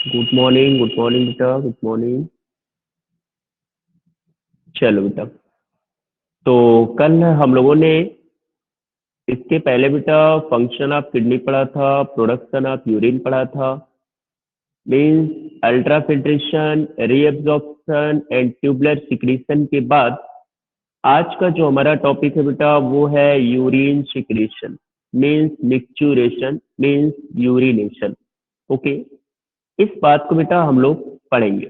Good morning बेटा, good morning. चलो बेटा, तो कल हम लोगों ने इसके पहले बेटा फंक्शन ऑफ किडनी पढ़ा था, प्रोडक्शन ऑफ यूरिन पढ़ा था, means ultra filtration, reabsorption and tubular secretion के बाद आज का जो हमारा टॉपिक है बेटा वो है urine secretion, means micturition, means urination. Okay, इस बात को बेटा हम लोग पढ़ेंगे।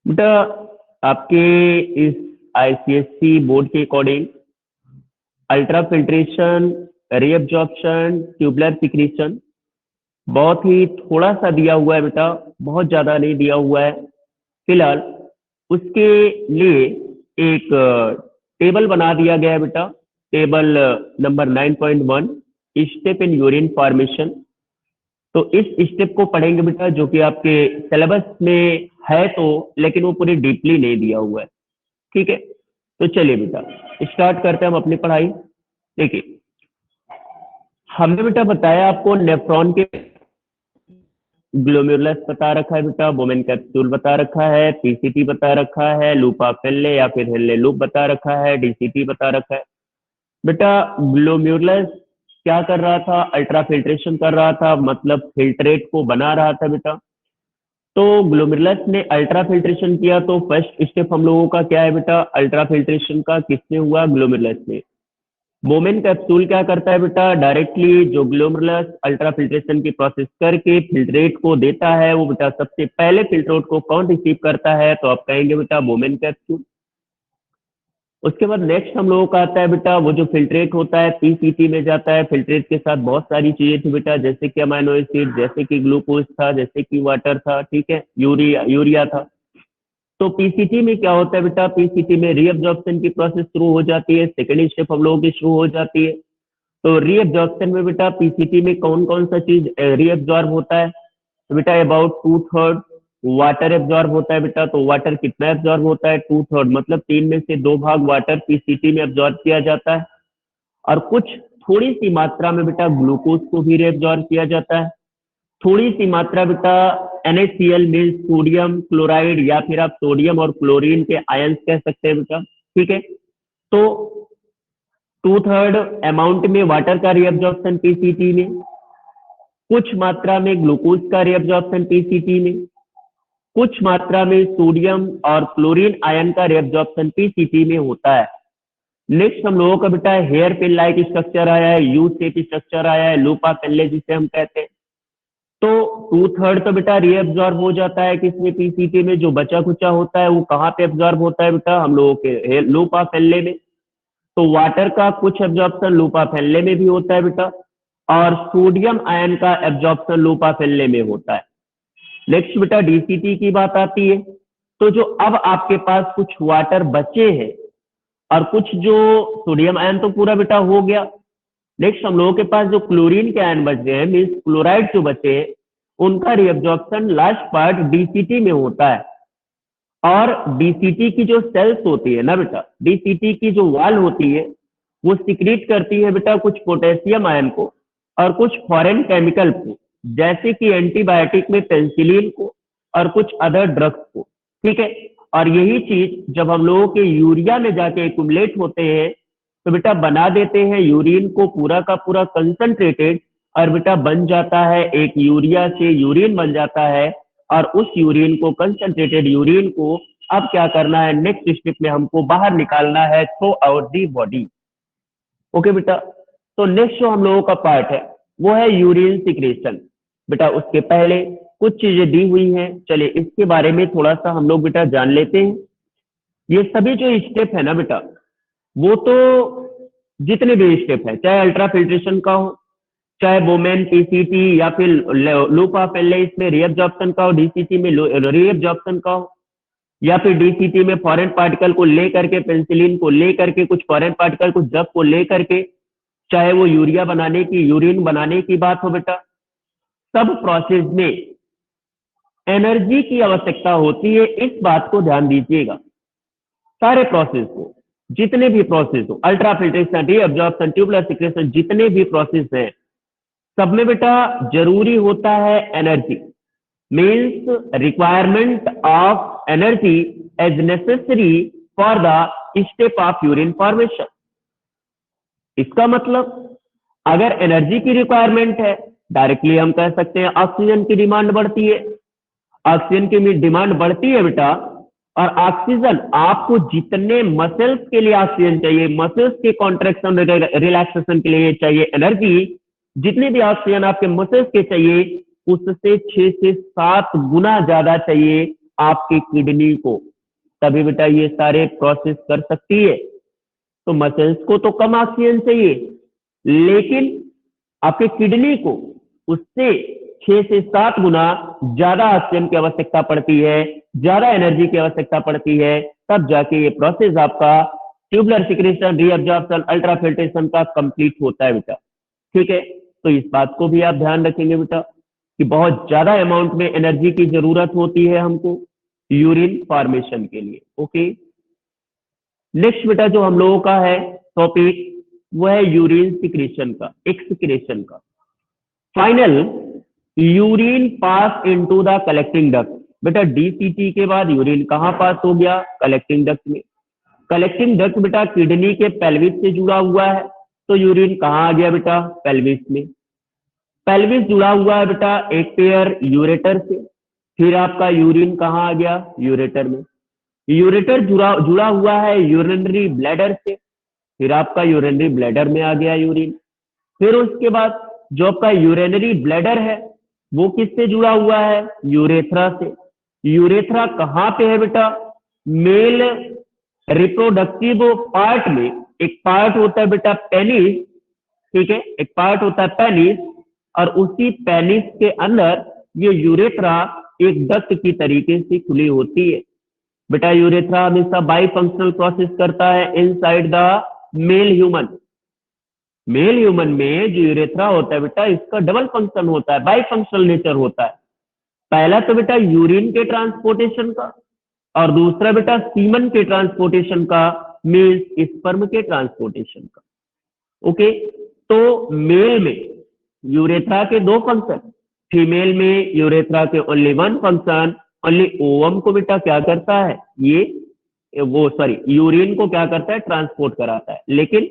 बेटा आपके इस आईसीएससी बोर्ड के according ultra filtration, reabsorption, tubular secretion बहुत ही थोड़ा सा दिया हुआ है बेटा, बहुत ज्यादा नहीं दिया हुआ है। फिलहाल उसके लिए एक टेबल बना दिया गया है बेटा, table number 9.1, step in urine formation. तो इस स्टेप को पढ़ेंगे बेटा, जो कि आपके सिलेबस में है तो, लेकिन वो पूरी डीपली नहीं दिया हुआ है। ठीक है, तो चलिए बेटा स्टार्ट करते हैं हम अपनी पढ़ाई। देखिए, हमने बेटा बताया आपको नेफ्रॉन के ग्लोमेरुलस बता रखा है बेटा, बोमेन कैप्सूल बता रखा है, पीसीटी बता रखा है, लूपा फेल्ले या फिर हेल्ले लूप बता रखा है, डीसीटी बता रखा है। बेटा ग्लोमेरुलस क्या कर रहा था? अल्ट्रा फिल्ट्रेशन कर रहा था, मतलब फिल्ट्रेट को बना रहा था बेटा। तो ग्लोमेरुलस ने अल्ट्रा फिल्ट्रेशन किया, तो फर्स्ट स्टेप हम लोगों का क्या है बेटा? अल्ट्रा फिल्ट्रेशन का किसने हुआ? ग्लोमेरुलस ने। बोमेन कैप्सूल क्या करता है बेटा? डायरेक्टली जो ग्लोमेरुलस अल्ट्रा फिल्ट्रेशन की प्रोसेस करके फिल्ट्रेट को देता है, वो बेटा सबसे पहले फिल्ट्रेट को कौन रिसीव करता है? तो आप कहेंगे बेटा बोमेन कैप्सूल। उसके बाद नेक्स्ट हम लोगों का आता है बेटा, वो जो फिल्ट्रेट होता है पीसीटी में जाता है। फिल्ट्रेट के साथ बहुत सारी चीजें थी बेटा, जैसे कि अमाइनो एसिड, जैसे कि ग्लूकोज था, जैसे कि वाटर था, ठीक है, यूरिया यूरिया था। तो पीसीटी में क्या होता है बेटा? पीसीटी में रीअब्जॉर्प्शन की प्रोसेस शुरू हो जाती है, सेकेंड स्टेप हम लोगों की शुरू हो जाती है। तो रीअब्जॉर्प्शन में बेटा पीसीटी में कौन कौन सा चीज रीअब्जॉर्ब होता है? तो बेटा अबाउट 2/3 वाटर एब्जॉर्ब होता है बेटा। तो वाटर कितना एब्जॉर्ब होता है? 2/3, मतलब 3 में से 2 भाग वाटर पीसीटी में एब्जॉर्ब किया जाता है। और कुछ थोड़ी सी मात्रा में बेटा ग्लूकोज को भी रीअब्जॉर्ब किया जाता है। थोड़ी सी मात्रा बेटा NaCl मीन्स सोडियम क्लोराइड, या फिर आप सोडियम और क्लोरीन के आयंस कह सकते हैं बेटा। ठीक है, तो 2/3 अमाउंट में वाटर का रीअब्जॉर्प्शन पीसीटी में, कुछ मात्रा में ग्लूकोज का रीअब्जॉर्प्शन पीसीटी में, कुछ मात्रा में सोडियम और क्लोरीन आयन का रीअब्जॉर्प्शन पीसीटी में होता है। नेक्स्ट हम लोगों का बेटा हेयर पिन लाइक स्ट्रक्चर आया है, यू शेप स्ट्रक्चर आया है, लूपा पेनले जिसे हम कहते हैं। तो 2/3 तो बेटा रीअब्जॉर्ब हो जाता है किसमें? पीसीटी में। जो बचा खुचा होता है वो कहाँ पे एब्जॉर्ब होता है बेटा? हम लोगों के लूपा पेनले में। तो वाटर का कुछ एब्जॉर्प्शन लूपा फेल्ले में भी होता है बेटा, और सोडियम आयन का एब्जॉर्प्शन लूपा फेल्ले में होता है। नेक्स्ट बेटा डीसीटी की बात आती है। तो जो अब आपके पास कुछ वाटर बचे हैं और कुछ जो सोडियम आयन तो पूरा बेटा हो गया। नेक्स्ट हम लोगों के पास जो क्लोरीन के आयन बचे हैं, मीन्स क्लोराइड जो बचे हैं, उनका रिएब्जॉर्प्शन लास्ट पार्ट डीसीटी में होता है। और डीसीटी की जो सेल्स होती है ना बेटा, डीसीटी की जो वाल होती है, वो सिक्रीट करती है बेटा कुछ पोटेशियम आयन को और कुछ फॉरेन केमिकल को, जैसे कि एंटीबायोटिक में पेंसिलिन को और कुछ अदर ड्रग्स को। ठीक है, और यही चीज जब हम लोगों के यूरिया में जाके एक्युमुलेट होते हैं, तो बेटा बना देते हैं यूरिन को पूरा का पूरा कंसंट्रेटेड, और बेटा बन जाता है एक यूरिया से यूरिन बन जाता है। और उस यूरिन को, कंसंट्रेटेड यूरिन को, अब क्या करना है? नेक्स्ट स्टेप में हमको बाहर निकालना है through out the body. Okay बेटा, तो नेक्स्ट जो हम लोगों का पार्ट है वो है यूरिन सिक्रेशन। बेटा उसके पहले कुछ चीजें दी हुई हैं, चलिए इसके बारे में थोड़ा सा हम लोग बेटा जान लेते हैं। ये सभी जो स्टेप है ना बेटा, वो तो जितने भी स्टेप है, चाहे अल्ट्रा फिल्ट्रेशन का हो, चाहे बोमेन पीसीटी, या फिर लूप ऑफ एल इसमें रीअब्जॉर्प्शन का हो, डीसीटी में रीअब्जॉर्प्शन का हो, या फिर डीसीटी में फॉरेन पार्टिकल को ले करके, पेंसिलिन को ले करके, कुछ फॉरेन पार्टिकल कुछ ड्रग को ले करके, चाहे वो यूरिया बनाने की, यूरिन बनाने की बात हो बेटा, सब प्रोसेस में एनर्जी की आवश्यकता होती है। इस बात को ध्यान दीजिएगा। सारे प्रोसेस को, जितने भी प्रोसेस हो, ultra filtration, reabsorption, tubular secretion, जितने भी प्रोसेस हैं, सब में बेटा जरूरी होता है energy. Means requirement of energy as necessary for the step of urine formation. इसका मतलब अगर एनर्जी की रिक्वायरमेंट है, डायरेक्टली हम कह सकते हैं ऑक्सीजन की डिमांड बढ़ती है। ऑक्सीजन की डिमांड बढ़ती है बेटा, और ऑक्सीजन आपको जितने मसल्स के लिए ऑक्सीजन चाहिए, मसल्स के कॉन्ट्रैक्शन रिलैक्सेशन के लिए चाहिए एनर्जी, जितनी भी ऑक्सीजन आपके मसल्स के चाहिए उससे 6 से 7 गुना ज्यादा चाहिए आपकी किडनी को, तभी बेटा ये सारे प्रोसेस कर सकती है। तो मसल्स को तो कम ऑक्सीजन चाहिए, लेकिन आपके किडनी को उससे 6 से 7 गुना ज्यादा ऑक्सीजन की आवश्यकता पड़ती है, ज्यादा एनर्जी की आवश्यकता पड़ती है, तब जाके ये प्रोसेस आपका ट्यूबुलर सिक्रेशन, रीअब्जॉर्प्शन, अल्ट्राफिल्ट्रेशन का कंप्लीट होता है बेटा। ठीक है, तो इस बात को भी आप ध्यान रखेंगे बेटा कि बहुत ज्यादा अमाउंट में एनर्जी की जरूरत होती है हमको यूरिन फॉर्मेशन के लिए। ओके, नेक्स्ट बेटा जो हम लोगों का है टॉपिक वो है यूरिन सिक्रेशन का, एक्सक्रेशन का। Final urine pass into the collecting duct. बेटा डीसीटी के बाद यूरिन कहाँ पास हो गया? कलेक्टिंग डक्ट में। कलेक्टिंग डक्ट बेटा किडनी के पेल्विस से जुड़ा हुआ है, तो यूरिन कहाँ आ गया बेटा? पेल्विस में। पेल्विस जुड़ा हुआ है बेटा एक पेयर यूरेटर से, फिर आपका यूरिन कहाँ आ गया? यूरेटर में। यूरेटर जुड़ा हुआ है यूरिनरी ब्लैडर से, फिर आपका यूरिनरी ब्लैडर में आ गया यूरिन। फिर उसके बाद जो आपका यूरिनरी ब्लैडर है वो किससे जुड़ा हुआ है? यूरेथ्रा से। यूरेथ्रा कहाँ पे है बेटा? मेल रिप्रोडक्टिव पार्ट में एक पार्ट होता है बेटा पेनिस, ठीक है, एक पार्ट होता है पेनिस, और उसी पेनिस के अंदर ये यूरेथ्रा एक डक्ट की तरीके से खुली होती है। बेटा यूरेथ्रा हमेशा बाई फंक्शनल प्रोसेस करता है inside the male human. Male human में जो यूरेथ्रा होता है बेटा इसका डबल फंक्शन होता है, बाई फंक्शनल नेचर होता है। पहला तो बेटा यूरिन के ट्रांसपोर्टेशन का, और दूसरा बेटा सीमन के ट्रांसपोर्टेशन का, मीन्स स्पर्म के ट्रांसपोर्टेशन का। ओके, तो मेल में यूरेथ्रा के 2 फंक्शन, फीमेल में यूरेथ्रा के ओनली 1 फंक्शन। ओनली ओवम को बेटा क्या करता है? यूरिन को क्या करता है? ट्रांसपोर्ट कराता है, लेकिन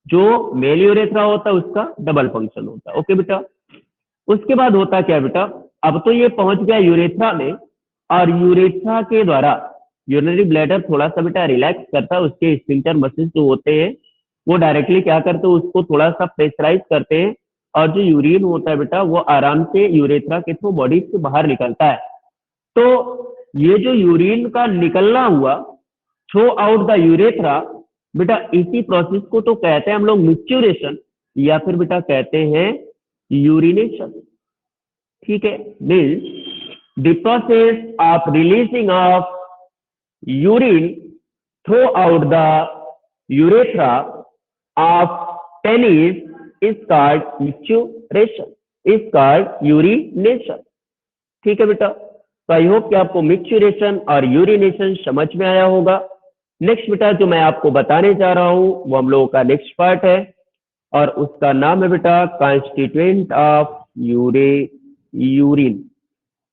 जो मेल यूरेथ्रा होता है उसका डबल फंक्शन होता है। ओके बेटा, उसके बाद होता क्या बेटा? अब तो ये पहुंच गया यूरेथ्रा में, और यूरेथ्रा के द्वारा यूरिनरी ब्लैडर थोड़ा सा बेटा रिलैक्स करता है, उसके स्फिंक्टर मसल्स जो होते हैं वो डायरेक्टली क्या करते हैं? उसको थोड़ा सा प्रेशराइज करते हैं, और जो यूरिन होता है बेटा वो आराम से यूरेथ्रा के थ्रू बॉडी से बाहर निकलता है। तो ये जो यूरिन का निकलना हुआ थ्रू आउट द यूरेथ्रा, बेटा इसी प्रोसेस को तो कहते हैं हम लोग मिक्चुरेशन, या फिर बेटा कहते हैं यूरिनेशन। ठीक है, means the process of releasing of urine through out the urethra of penis is called micturition, is called urination। ठीक है बेटा, तो आई होप कि आपको मिक्चुरेशन और यूरिनेशन समझ में आया होगा। नेक्स्ट बेटा जो मैं आपको बताने जा रहा हूं वो हम लोगों का नेक्स्ट पार्ट है, और उसका नाम है बेटा कॉन्स्टिट्यूएंट ऑफ यूरिन।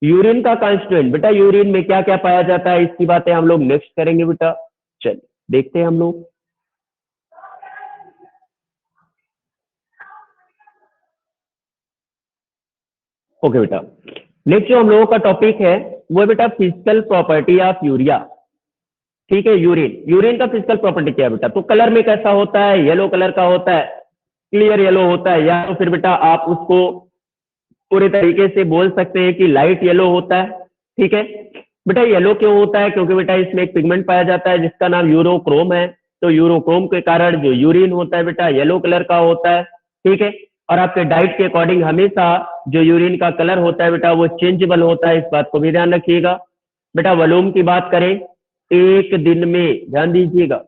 यूरिन का कॉन्स्टिट्यूएंट, बेटा यूरिन में क्या क्या पाया जाता है इसकी बातें हम लोग नेक्स्ट करेंगे बेटा। चलिए देखते हैं हम लोग। ओके बेटा, नेक्स्ट जो हम लोगों का टॉपिक है वो बेटा फिजिकल प्रॉपर्टी ऑफ यूरिया। ठीक है, यूरिन का फिजिकल प्रॉपर्टी क्या है बेटा? तो कलर में कैसा होता है? येलो कलर का होता है, क्लियर येलो होता है, या तो फिर बेटा आप उसको पूरे तरीके से बोल सकते हैं कि लाइट येलो होता है। ठीक है बेटा, येलो क्यों होता है? क्योंकि बेटा इसमें एक पिगमेंट पाया जाता है जिसका नाम यूरोक्रोम है, तो यूरोक्रोम के कारण जो यूरिन होता है बेटा येलो कलर का होता है। ठीक है, और आपके डाइट के अकॉर्डिंग हमेशा जो यूरिन का कलर होता है बेटा वो चेंजेबल होता है, इस बात को भी ध्यान रखिएगा। बेटा वॉल्यूम की बात करें, एक दिन में, ध्यान दीजिएगा,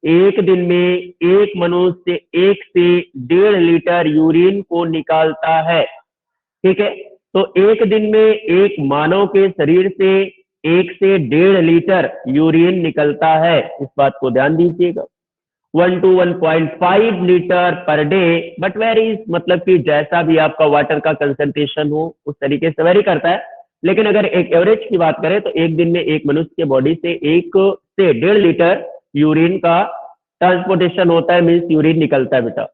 एक दिन में एक मनुष्य 1 से 1.5 लीटर यूरिन को निकालता है। ठीक है, तो एक दिन में एक मानव के शरीर से 1 से 1.5 लीटर यूरिन निकलता है, इस बात को ध्यान दीजिएगा। 1 to 1.5 litre per day, but varies, मतलब कि जैसा भी आपका वाटर का कंसंट्रेशन हो उस तरीके से वेरी करता है। लेकिन अगर एक एवरेज की बात करें तो एक दिन में एक मनुष्य के बॉडी से 1 से 1.5 लीटर यूरिन का ट्रांसपोर्टेशन होता है, मीन्स यूरिन निकलता है बेटा।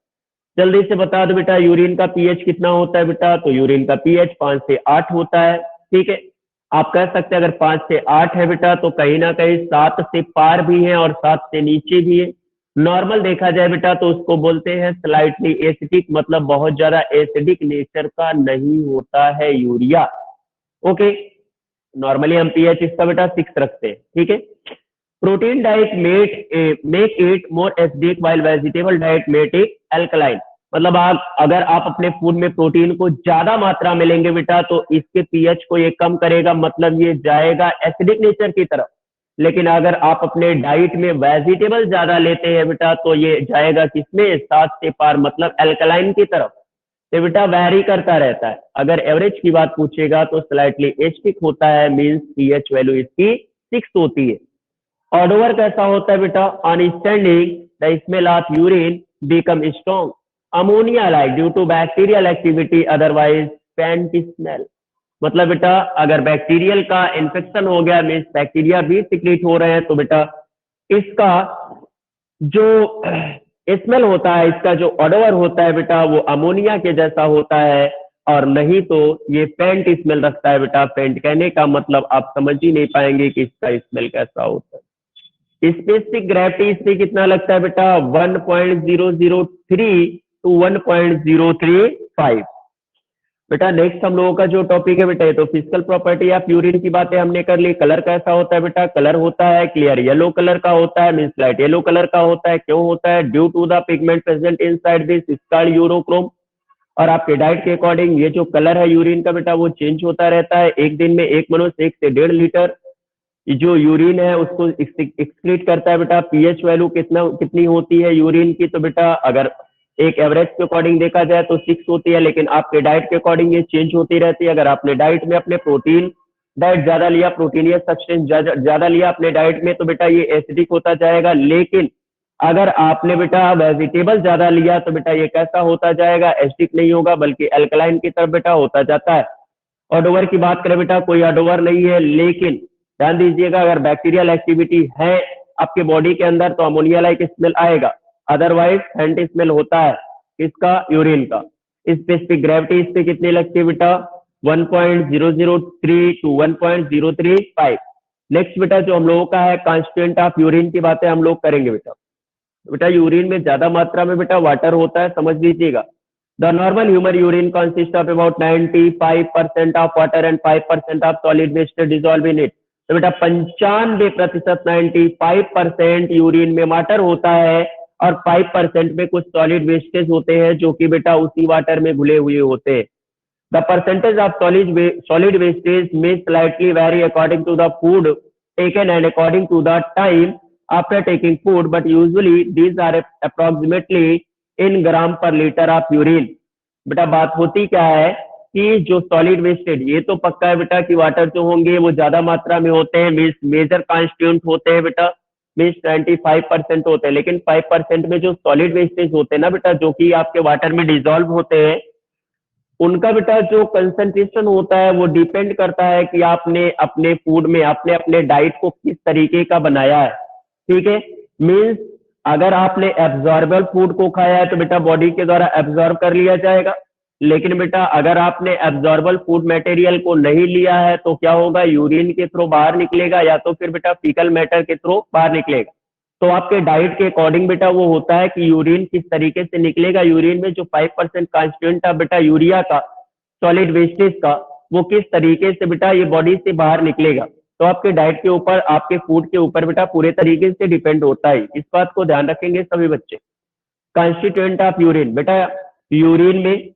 जल्दी से बता दो बेटा यूरिन का पीएच कितना होता है बेटा, तो यूरिन का पीएच 5 से 8 होता है। ठीक है, आप कह सकते हैं अगर 5 से 8 है बेटा तो कहीं ना कहीं 7 से पार भी है और 7 से नीचे भी है। नॉर्मल देखा जाए बेटा तो उसको बोलते हैं स्लाइटली एसिडिक, मतलब बहुत ज्यादा एसिडिक नेचर का नहीं होता है यूरिया। ओके, नॉर्मली हम पीएच इसका बेटा 6 रखते हैं। ठीक है, protein diet make it more acidic while vegetable diet make it alkaline. मतलब अगर आप अपने फूड में प्रोटीन को ज्यादा मात्रा में लेंगे बेटा तो इसके पीएच को ये कम करेगा, मतलब ये जाएगा एसिडिक नेचर की तरफ। लेकिन अगर आप अपने डाइट में वेजिटेबल ज्यादा लेते हैं बेटा तो ये जाएगा किसमें, 7 से पार, मतलब एल्कलाइन की तरफ। तो बेटा वैरी करता रहता है। अगर एवरेज की बात पूछेगा तो स्लाइटली एसिडिक होता है, मीन्स पीएच वैल्यू इसकी 6 होती है। ऑडोवर कैसा होता है बेटा, on standing the smell of urine become strong ammonia like due to bacterial activity, otherwise paint smell. मतलब बेटा अगर बैक्टीरियल का इन्फेक्शन हो गया, मीन्स बैक्टीरिया भी सिक्रीट हो रहे हैं, तो बेटा इसका जो स्मेल होता है, इसका जो ऑडोवर होता है बेटा वो अमोनिया के जैसा होता है, और नहीं तो ये पेंट स्मेल रखता है बेटा। पेंट कहने का मतलब आप समझ ही नहीं पाएंगे कि इसका स्मेल कैसा होता है। स्पेसिफिक ग्रेविटी इसमें कितना लगता है बेटा, 1.003 टू 1.035। बेटा नेक्स्ट हम लोगों का जो टॉपिक है बेटा, तो फिजिकल प्रॉपर्टी ऑफ यूरिन की बातें हमने कर ली। कलर कैसा होता है बेटा, कलर होता है क्लियर येलो कलर का होता है, मींस लाइट येलो कलर का होता है। क्यों होता है, due to the pigment present inside this skull urochrome. और आपके डाइट के अकॉर्डिंग ये जो कलर है यूरिन का बेटा वो चेंज होता रहता है। एक दिन में एक मनुष्य 1 से 1.5 लीटर जो यूरिन है उसको एक्सक्रीट करता है बेटा। पीएच वैल्यू कितनी होती है यूरिन की, तो बेटा अगर एक एवरेज के अकॉर्डिंग देखा जाए तो 6 होती है, लेकिन आपके डाइट के अकॉर्डिंग ये चेंज होती रहती है। अगर आपने डाइट में अपने प्रोटीन डाइट ज्यादा लिया, प्रोटीनियस सब्सटेंस ज्यादा लिया अपने डाइट में, तो बेटा ये एसिडिक होता जाएगा। लेकिन अगर आपने बेटा वेजिटेबल ज्यादा लिया तो बेटा ये कैसा होता जाएगा, एसिडिक नहीं होगा बल्कि एल्कलाइन की तरफ बेटा होता जाता है। ऑडोवर की बात करें बेटा, कोई ऑडोवर नहीं है, लेकिन ध्यान दीजिएगा अगर बैक्टीरियल एक्टिविटी है आपके बॉडी के अंदर तो अमोनिया लाइक स्मेल आएगा, अदरवाइज फेंट स्मेल होता है इसका यूरिन का। स्पेसिफिक ग्रेविटी इस पे कितनी लगती है बेटा, 1.003 टू 1.035। नेक्स्ट बेटा जो हम लोगों का है कॉन्स्टिट्यूएंट ऑफ यूरिन की बातें हम लोग करेंगे बेटा। बेटा यूरिन में ज्यादा मात्रा में बेटा वाटर होता है, समझ लीजिएगा। The normal human urine consist of about 95% of water and 5% of solid waste dissolve in it. तो बेटा 95%, 95% यूरिन में वाटर होता है और 5% में कुछ सॉलिड वेस्टेज होते हैं जो कि बेटा उसी वाटर में घुले हुए होते हैं। The percentage of solid wastage में slightly vary according to the food taken and according to the time after taking food, but usually these are approximately in gram per litre of urine. बेटा बात होती क्या है कि जो solid wastage, ये तो पक्का है बेटा कि वाटर जो होंगे वो ज्यादा मात्रा में होते हैं, मीन्स मेजर कॉन्स्टिट्यूएंट होते हैं बेटा, मीन्स 95% होते हैं। लेकिन 5% में जो सॉलिड वेस्टेज होते हैं ना बेटा, जो कि आपके वाटर में डिजोल्व होते हैं, उनका बेटा जो कंसंट्रेशन होता है वो डिपेंड करता है कि आपने अपने फूड में आपने अपने डाइट को किस तरीके का बनाया है। ठीक है, मीन्स अगर आपने एब्जॉर्बल फूड को खाया है तो बेटा बॉडी के द्वारा एब्जॉर्ब कर लिया जाएगा। लेकिन बेटा अगर आपने एब्जॉर्बल फूड मटेरियल को नहीं लिया है तो क्या होगा, यूरिन के थ्रू बाहर निकलेगा या तो फिर बेटा फीकल मैटर के थ्रू बाहर निकलेगा। तो आपके डाइट के अकॉर्डिंग बेटा वो होता है कि यूरिन किस तरीके से निकलेगा। यूरिन में जो 5% कॉन्स्टिट्यूएंट है बेटा यूरिया का, सॉलिड वेस्टेज का, वो किस तरीके से बेटा ये बॉडी से बाहर निकलेगा। तो आपके डाइट के ऊपर, आपके फूड के ऊपर बेटा पूरे तरीके से डिपेंड होता है। इस बात को ध्यान रखेंगे सभी बच्चे। कॉन्स्टिट्यूएंट ऑफ यूरिन, बेटा यूरिन में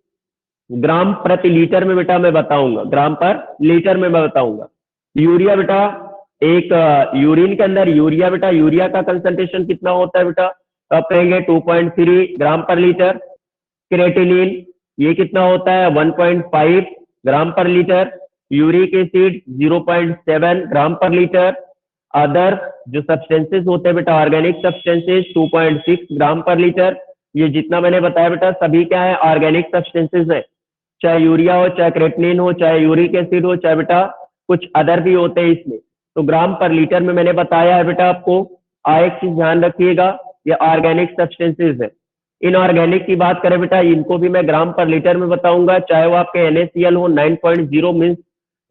ग्राम प्रति लीटर में बेटा मैं बताऊंगा, ग्राम पर लीटर में मैं बताऊंगा। यूरिया बेटा एक यूरिन के अंदर यूरिया बेटा, यूरिया का कंसंट्रेशन कितना होता है बेटा, तो आप कहेंगे 2.3 ग्राम पर लीटर। क्रेटिनिन ये कितना होता है, 1.5 ग्राम पर लीटर। यूरिक एसिड 0.7 ग्राम पर लीटर। अदर जो सब्सटेंसेस होते हैं बेटा, ऑर्गेनिक सब्सटेंसेस 2.6 ग्राम पर लीटर। ये जितना मैंने बताया बेटा सभी क्या है, ऑर्गेनिक सब्सटेंसेस है। चाहे यूरिया हो, चाहे क्रेटिनिन हो, चाहे यूरिक एसिड हो, चाहे बेटा कुछ अदर भी होते हैं इसमें। तो ग्राम पर लीटर में मैंने बताया है बेटा आपको। एक चीज ध्यान रखिएगा, ये ऑर्गेनिक सब्सटेंसेज है। इनऑर्गेनिक की बात करें बेटा, इनको भी मैं ग्राम पर लीटर में बताऊंगा। चाहे वो आपके NaCl हो, 9.0 मीन्स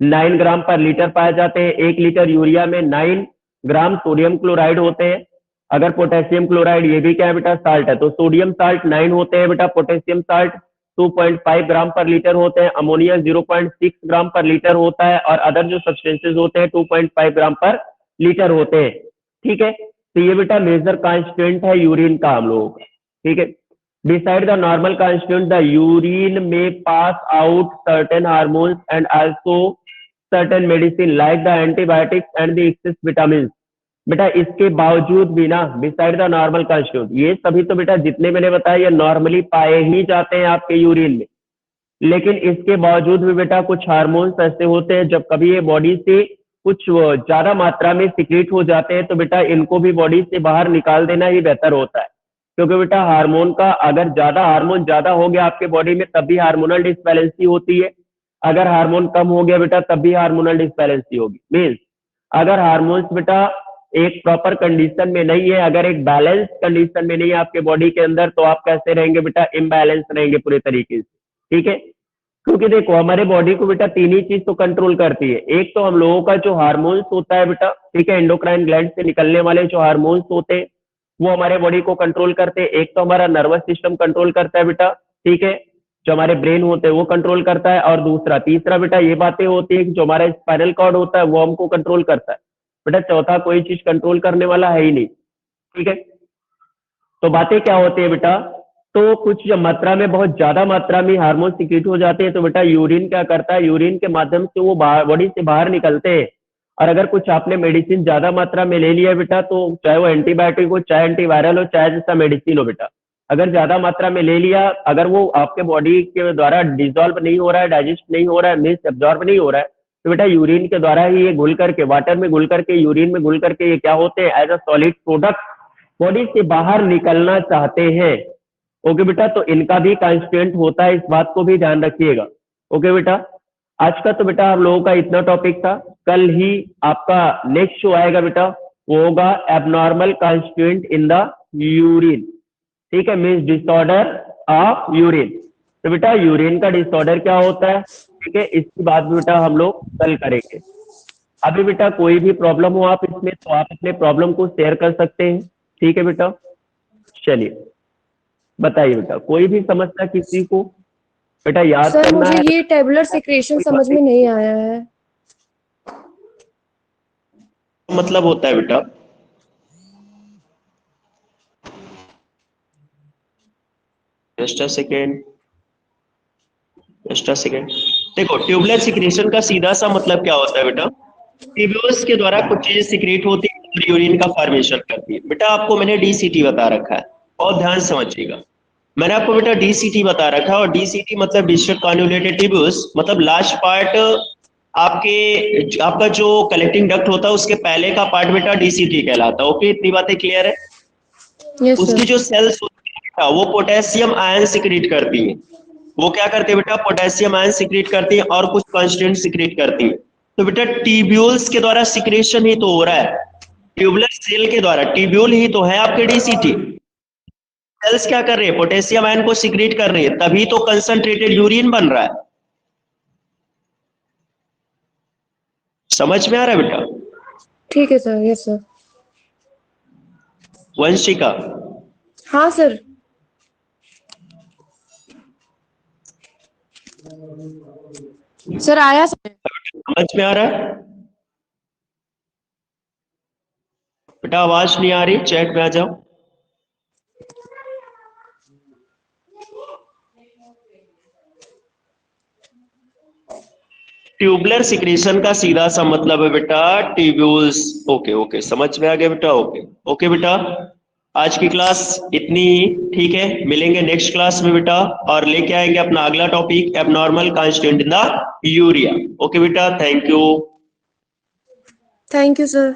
9 ग्राम पर लीटर पाए जाते हैं। 1 लीटर यूरिया में 9 ग्राम सोडियम क्लोराइड होते हैं। अगर पोटेशियम क्लोराइड, ये भी क्या है बेटा, साल्ट है, तो सोडियम साल्ट 9 होते हैं बेटा, पोटेशियम साल्ट 2.5 ग्राम पर लीटर होते हैं, अमोनिया 0.6 ग्राम पर लीटर होता है, और अदर जो सब्सटेंसेज होते हैं 2.5 ग्राम पर लीटर होते हैं। ठीक है, तो ये बेटा मेजर कॉन्स्टिट्यूएंट है यूरिन का हम लोगों का। ठीक है, beside the normal constituent the urine may pass out certain hormones and also certain medicine like the antibiotics and the excess vitamins। बेटा इसके बावजूद भी ना, बिसाइड द नॉर्मल कंस्टिट्यूएंट, ये सभी तो बेटा जितने मैंने बताया ये नॉर्मली पाए ही जाते हैं आपके यूरिन में, लेकिन इसके बावजूद भी बेटा कुछ हार्मोन्स ऐसे होते हैं जब कभी ये बॉडी से कुछ ज्यादा मात्रा में सिक्रीट हो जाते हैं तो बेटा इनको भी बॉडी से बाहर निकाल देना ही बेहतर होता है। क्योंकि बेटा हार्मोन का, अगर हार्मोन ज्यादा हो गया आपके बॉडी में तब भी हार्मोनल डिसबैलेंसी होती है, अगर हार्मोन कम हो गया बेटा तब भी हार्मोनल डिसबैलेंसी होगी। मीन्स अगर हार्मोन्स बेटा एक प्रॉपर कंडीशन में नहीं है, अगर एक बैलेंस कंडीशन में नहीं है आपके बॉडी के अंदर, तो आप कैसे रहेंगे बेटा, इम्बैलेंस रहेंगे पूरे तरीके से। ठीक है, क्योंकि देखो हमारे बॉडी को बेटा 3 ही चीज तो कंट्रोल करती है। एक तो हम लोगों का जो हार्मोन्स होता है बेटा, ठीक है, एंडोक्राइन ग्लैंड से निकलने वाले जो हार्मोन्स होते हैं वो हमारे बॉडी को कंट्रोल करते हैं। एक तो हमारा नर्वस सिस्टम कंट्रोल करता है बेटा, ठीक है, जो हमारे ब्रेन होते हैं वो कंट्रोल करता है, और दूसरा तीसरा बेटा ये बातें होती है कि जो हमारा स्पाइनल कॉर्ड होता है वो हमको कंट्रोल करता है। बेटा चौथा कोई चीज कंट्रोल करने वाला है ही नहीं। ठीक है, तो बातें क्या होती है बेटा, तो कुछ जब मात्रा में, बहुत ज्यादा मात्रा में हार्मोन सिक्रीट हो जाते हैं तो बेटा यूरिन क्या करता है, यूरिन के माध्यम से वो बॉडी से बाहर निकलते हैं। और अगर कुछ आपने मेडिसिन ज्यादा मात्रा में ले लिया बेटा, तो चाहे वो एंटीबायोटिक हो, चाहे एंटीवायरल हो, चाहे जैसा मेडिसिन हो बेटा, अगर ज्यादा मात्रा में ले लिया, अगर वो आपके बॉडी के द्वारा डिजोल्व नहीं हो रहा है, डाइजेस्ट नहीं हो रहा है, मीन्स एब्जॉर्ब नहीं हो रहा है, तो बेटा यूरिन के द्वारा ही ये घुल करके, वाटर में घुल करके, यूरिन में घुल करके ये क्या होते हैं, as a solid product body से बाहर निकलना चाहते हैं। ओके बेटा, तो इनका भी कॉन्स्टिट्यूएंट होता है, इस बात को भी ध्यान रखिएगा। ओके बेटा, आज का तो बेटा हम लोगों का इतना टॉपिक था। कल ही आपका नेक्स्ट शो आएगा बेटा, वो होगा abnormal constituent in the urine. ठीक है, मीन्स डिसऑर्डर ऑफ यूरिन। तो बेटा यूरिन का डिसऑर्डर क्या होता है, ठीक है, इसकी बात बेटा हम लोग कल करेंगे। अभी बेटा कोई भी प्रॉब्लम हो आप इसमें, तो आप अपने प्रॉब्लम को शेयर कर सकते हैं। ठीक है बेटा, चलिए बताइए बेटा, कोई भी समस्या किसी को बेटा याद सर करना मुझे है। ये टेबुलर सिक्रेशन समझ में नहीं आया है। मतलब होता है बेटा, just a second, just a second. देखो ट्यूबुलर सिक्रेशन का सीधा सा मतलब क्या होता है बेटा, ट्यूब्यूल्स के द्वारा कुछ चीजें सिक्रेट होती है और यूरिन का फॉर्मेशन करती है। बेटा आपको मैंने DCT बता रखा है, और ध्यान समझिएगा, मैंने आपको बेटा DCT बता रखा है, और DCT मतलब डिस्ट्रिक्ट कॉन्वोल्यूटेड ट्यूब्यूल्स, मतलब लास्ट पार्ट आपका जो कलेक्टिंग डक्ट होता है उसके पहले का पार्ट बेटा DCT कहलाता है। ओके, इतनी बातें क्लियर है। यस उसकी सर। जो सेल्स होती है वो पोटेशियम आयन सिक्रीट करती है। वो क्या करते हैं बेटा, पोटेशियम आयन सिक्रीट करती है और कुछ कॉन्स्टिट्यूएंट सिक्रीट करती है। तो बेटा ट्यूब्यूल्स के द्वारा सिक्रेशन ही तो हो रहा है, ट्यूबुलर सेल के द्वारा, ट्यूब्यूल ही तो है आपके DCT। सेल्स क्या कर रहे हैं, पोटेशियम आयन को सिक्रीट कर रही है, तभी तो कंसंट्रेटेड यूरिन बन रहा है। समझ में आ रहा है बेटा? ठीक है सर। Yes sir. वंशिका, हाँ सर। सर आया सर। समझ में आ रहा है बेटा? आवाज नहीं आ रही, चैट में आ जाओ। ट्यूबुलर सिक्रेशन का सीधा सा मतलब है बेटा ट्यूब्यूल्स। ओके ओके, समझ में आ गया बेटा? ओके ओके बेटा, आज की क्लास इतनी ही, ठीक है, मिलेंगे नेक्स्ट क्लास में बेटा, और लेके आएंगे अपना अगला topic, abnormal constituent in the urea. Okay बेटा, thank you. Thank you sir.